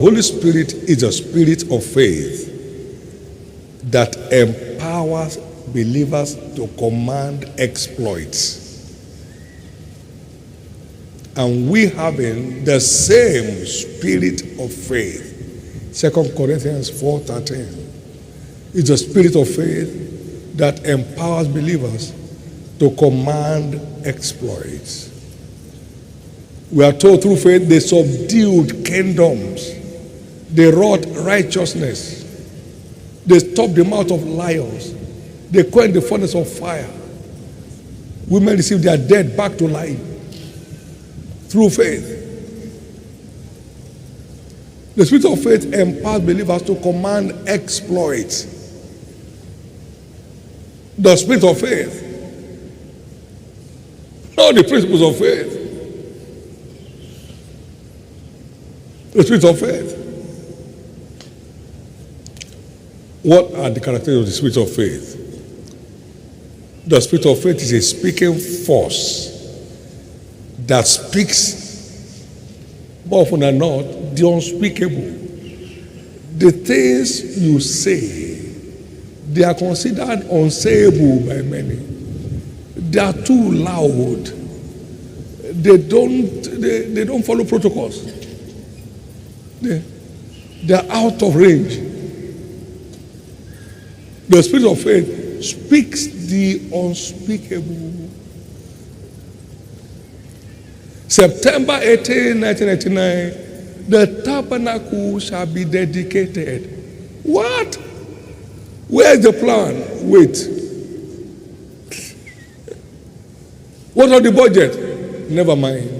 Holy Spirit is a spirit of faith that empowers believers to command exploits. And we having the same spirit of faith. 2 Corinthians 4:13 is a spirit of faith that empowers believers to command exploits. We are told through faith they subdued kingdoms. They wrought righteousness. They stopped the mouth of lions. They quenched the furnace of fire. Women received their dead back to life through faith. The spirit of faith empowers believers to command exploits. The spirit of faith, not the principles of faith. The spirit of faith. What are the characteristics of the spirit of faith? The spirit of faith is a speaking force that speaks, more often than not, the unspeakable. The things you say, they are considered unsayable by many. They are too loud. They don't follow protocols. They are out of range. The spirit of faith speaks the unspeakable. September 18, 1999, the tabernacle shall be dedicated. What? Where is the plan? Wait. What of the budget? Never mind.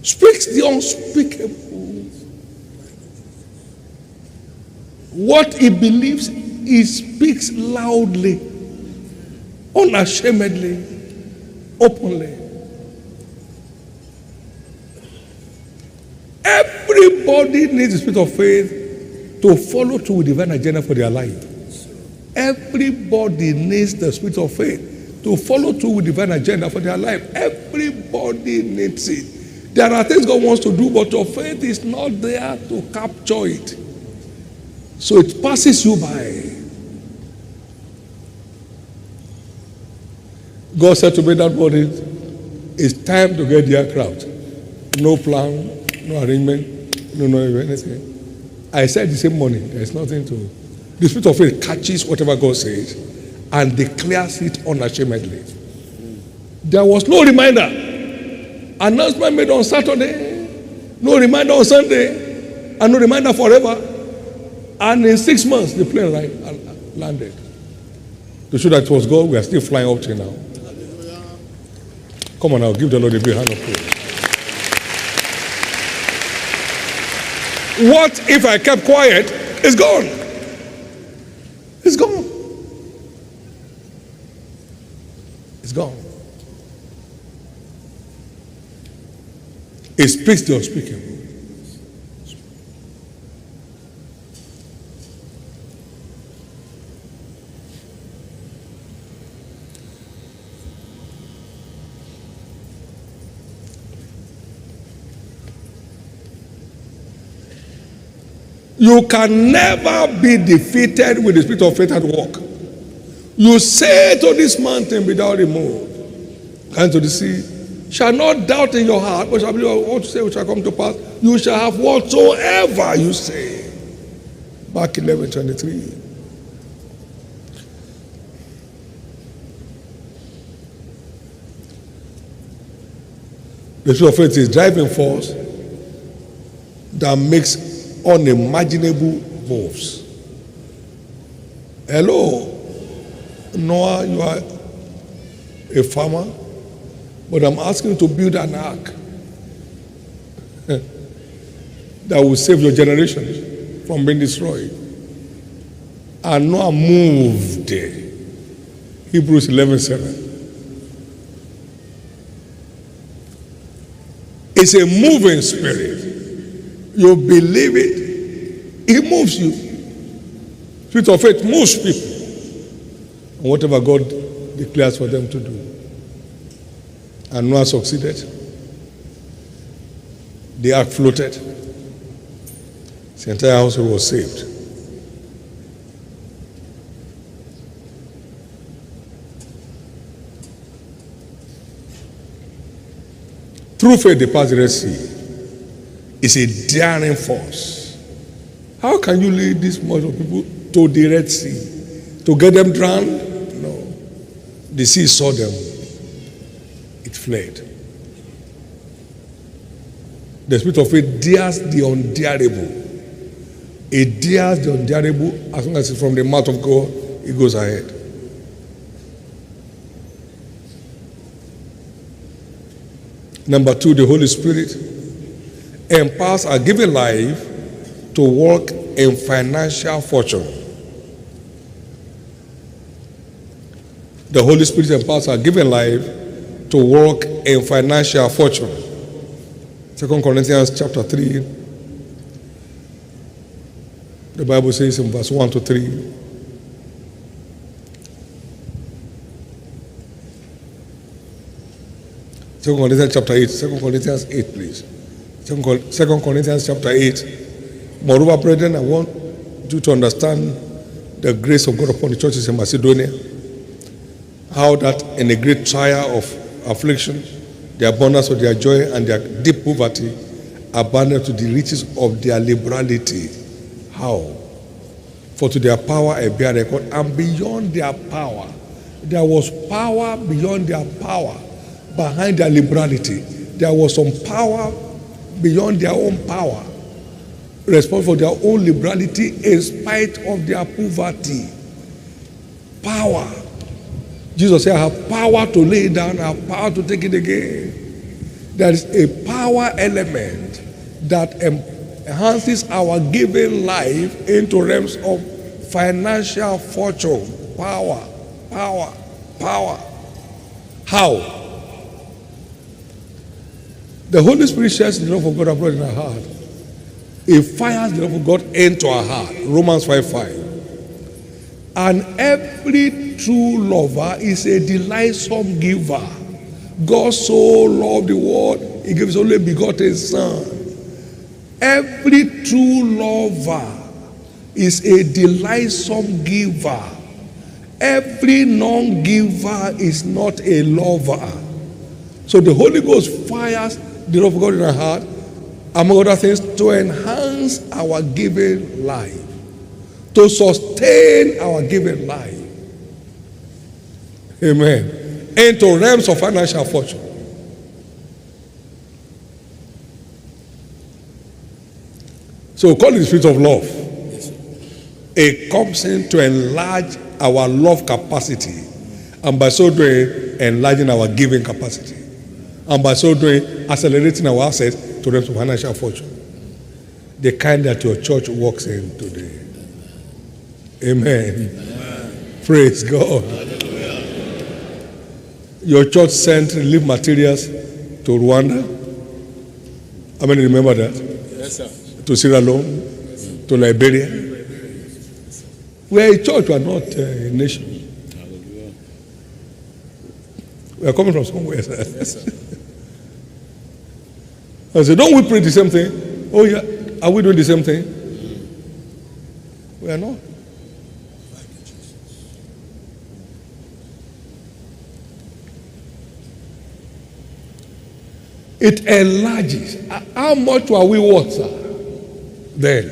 Speaks the unspeakable. What he believes, he speaks loudly, unashamedly, openly. Everybody needs the spirit of faith to follow through with the divine agenda for their life. Everybody needs the spirit of faith to follow through with the divine agenda for their life. Everybody needs it. There are things God wants to do, but your faith is not there to capture it. So it passes you by. God said to me that morning, it's time to get the aircraft. No plan, no arrangement, no anything. I said the same morning, there's nothing to. The spirit of faith catches whatever God says and declares it unashamedly. There was no reminder. Announcement made on Saturday, no reminder on Sunday, and no reminder forever. And in 6 months, the plane landed. To show that it was God, we are still flying up till now. Come on now, give the Lord a big hand of praise. What if I kept quiet? It's gone. It's gone. It's gone. It speaks the unspeakable. You can never be defeated with the spirit of faith at work. You say to this mountain, be thou removed, and to the sea, shall not doubt in your heart, but shall believe what you say which shall come to pass. You shall have whatsoever you say. Mark 11:23. The spirit of faith is driving force that makes unimaginable moves. Hello, Noah, you are a farmer, but I'm asking you to build an ark that will save your generation from being destroyed. And Noah moved. Hebrews 11:7. It's a moving spirit. You believe it, it moves you. Spirit of faith moves people. And whatever God declares for them to do. And Noah succeeded. The ark floated. The entire household was saved. Through faith, they passed the Red Sea. It's a daring force. How can you lead this much of people to the Red Sea? To get them drowned? No. The sea saw them. It fled. The spirit of faith dares the undareable. It dares the undareable. As long as it's from the mouth of God, it goes ahead. Number 2, the Holy Spirit empowers our given life to walk in financial fortune. The Holy Spirit empowers our given life to walk in financial fortune. 2 Corinthians chapter 3, the Bible says in verse 1 to 3, Second Corinthians chapter 8, 2 Corinthians 8, please. 2 Corinthians chapter 8. Moreover, brethren, I want you to understand the grace of God upon the churches in Macedonia. How that in a great trial of affliction, the abundance of their joy and their deep poverty abounded to the riches of their liberality. How? For to their power I bear record, and beyond their power, there was power beyond their power. Behind their liberality, there was some power beyond their own power, responsible for their own liberality in spite of their poverty. Power. Jesus said, I have power to lay it down, I have power to take it again. There is a power element that enhances our given life into realms of financial fortune. Power, power, power. How? The Holy Spirit sheds the love of God abroad in our heart. It fires the love of God into our heart. Romans 5:5. And every true lover is a delightsome giver. God so loved the world, He gave His only begotten Son. Every true lover is a delightsome giver. Every non-giver is not a lover. So the Holy Ghost fires the love of God in our heart, among other things, to enhance our given life, to sustain our given life. Amen. Into realms of financial fortune. So we call it the spirit of love. It comes in to enlarge our love capacity, and by so doing, enlarging our giving capacity. And by so doing, accelerating our access to realms of financial fortune. The kind that your church walks in today. Amen. Amen. Praise God. Hallelujah. Your church sent relief materials to Rwanda. How many remember that? Yes, sir. To Sierra Leone, yes, sir. To Liberia. Yes, we are a church, we are not a nation. Hallelujah. We are coming from somewhere, sir. Yes, sir. I said, don't we pray the same thing? Oh yeah, are we doing the same thing? We are not. It enlarges. How much are we worth, sir? Then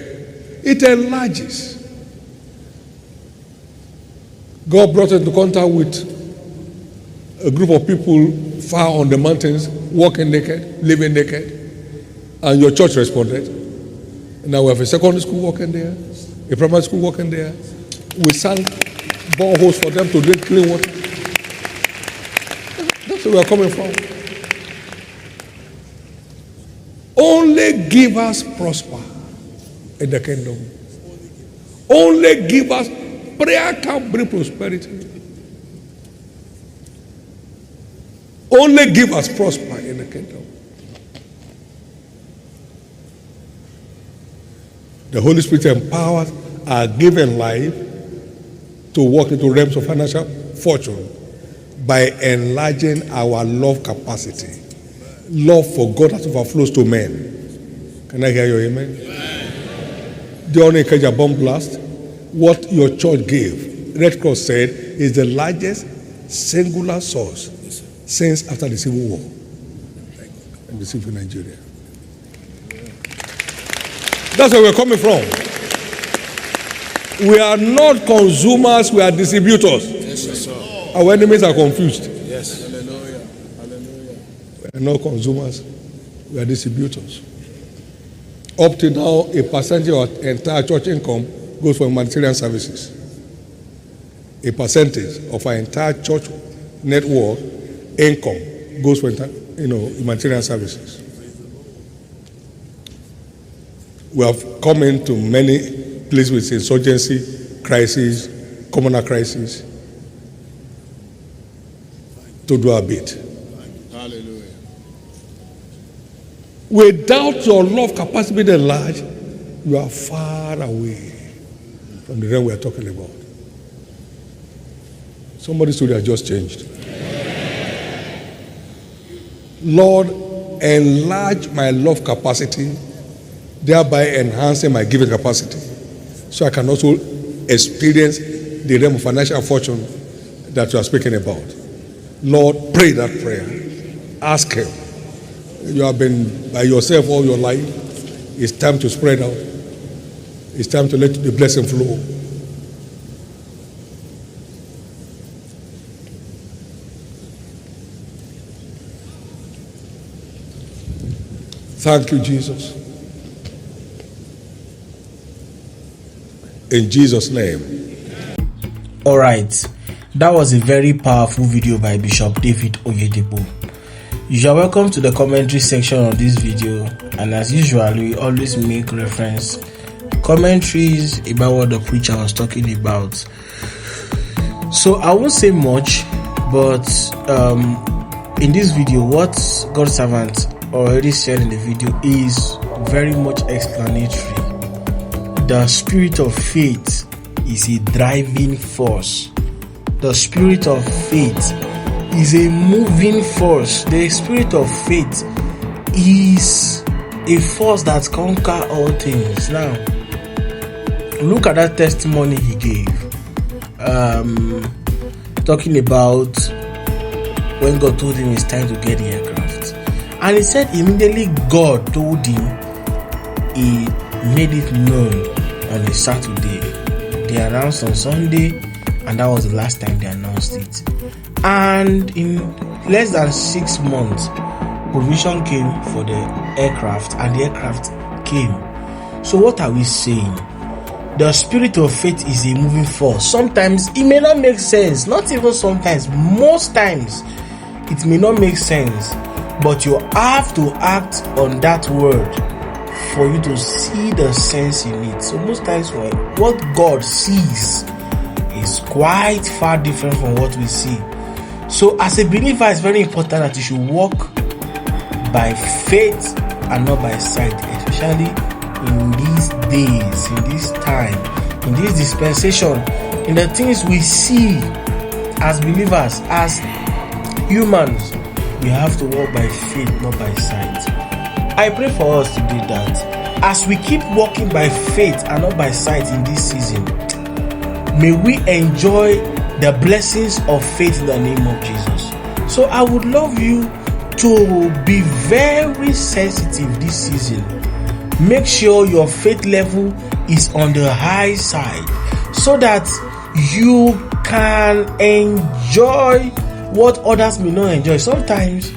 it enlarges. God brought us into contact with a group of people far on the mountains, walking naked, living naked. And your church responded. Now we have a secondary school working there, a primary school working there. We sang boreholes for them to drink clean water. That's where we are coming from. Only givers prosper in the kingdom. Only givers. Prayer can bring prosperity. Only givers prosper in the kingdom. The Holy Spirit empowers our given life to walk into realms of financial fortune by enlarging our love capacity. Love for God that overflows to men. Can I hear your amen? During a Ikeja bomb blast, what your church gave, Red Cross said, is the largest singular source since after the Civil War and the Civil Nigeria. That's where we're coming from. We are not consumers, we are distributors. Yes, sir. Our enemies are confused. Yes. Hallelujah. Hallelujah. We are not consumers, we are distributors. Up to now, a percentage of our entire church income goes for humanitarian services. A percentage of our entire church network income goes for humanitarian services. We have come into many places with insurgency, crisis, communal crisis to do our bit. Hallelujah. Without your love capacity being enlarged, you are far away from the realm we are talking about. Somebody's story has just changed. Lord, enlarge my love capacity, thereby enhancing my giving capacity, so I can also experience the realm of financial fortune that you are speaking about. Lord, pray that prayer. Ask Him. You have been by yourself all your life. It's time to spread out. It's time to let the blessing flow. Thank you, Jesus. In Jesus' name. All right. That was a very powerful video by Bishop David Oyedepo. You are welcome to the commentary section of this video, and as usual, we always make reference commentaries about what the preacher was talking about. So I won't say much, but in this video, what God's servant already said in the video is very much explanatory. The spirit of faith is a driving force. The spirit of faith is a moving force. The spirit of faith is a force that conquers all things. Now, look at that testimony he gave. Talking about when God told him it's time to get the aircraft. And he said immediately God told him, he made it known on a Saturday. They announced on Sunday, and that was the last time they announced it. And in less than 6 months, provision came for the aircraft, and the aircraft came. So what are we saying? The spirit of faith is a moving force. Sometimes it may not make sense. Not even sometimes. Most times it may not make sense. But you have to act on that word for you to see the sense in it. So most times what God sees is quite far different from what we see. So as a believer, it's very important that you should walk by faith and not by sight, especially in these days, in this time, in this dispensation, in the things we see as believers, as humans. We have to walk by faith, not by sight. I pray for us today that as we keep walking by faith and not by sight in this season, may we enjoy the blessings of faith in the name of Jesus. So I would love you to be very sensitive this season. Make sure your faith level is on the high side so that you can enjoy what others may not enjoy. Sometimes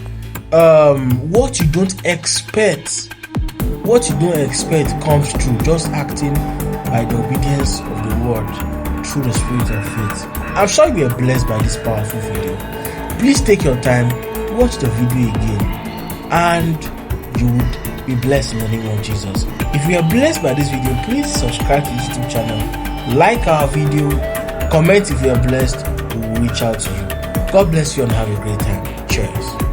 what you don't expect comes true, just acting by the obedience of the word through the spirit of faith. I'm sure you are blessed by this powerful video. Please take your time, watch the video again, and you would be blessed in the name of Jesus. If you are blessed by this video, please subscribe to this YouTube channel, like our video, comment if you are blessed. We will reach out to you. God bless you and have a great time. Cheers.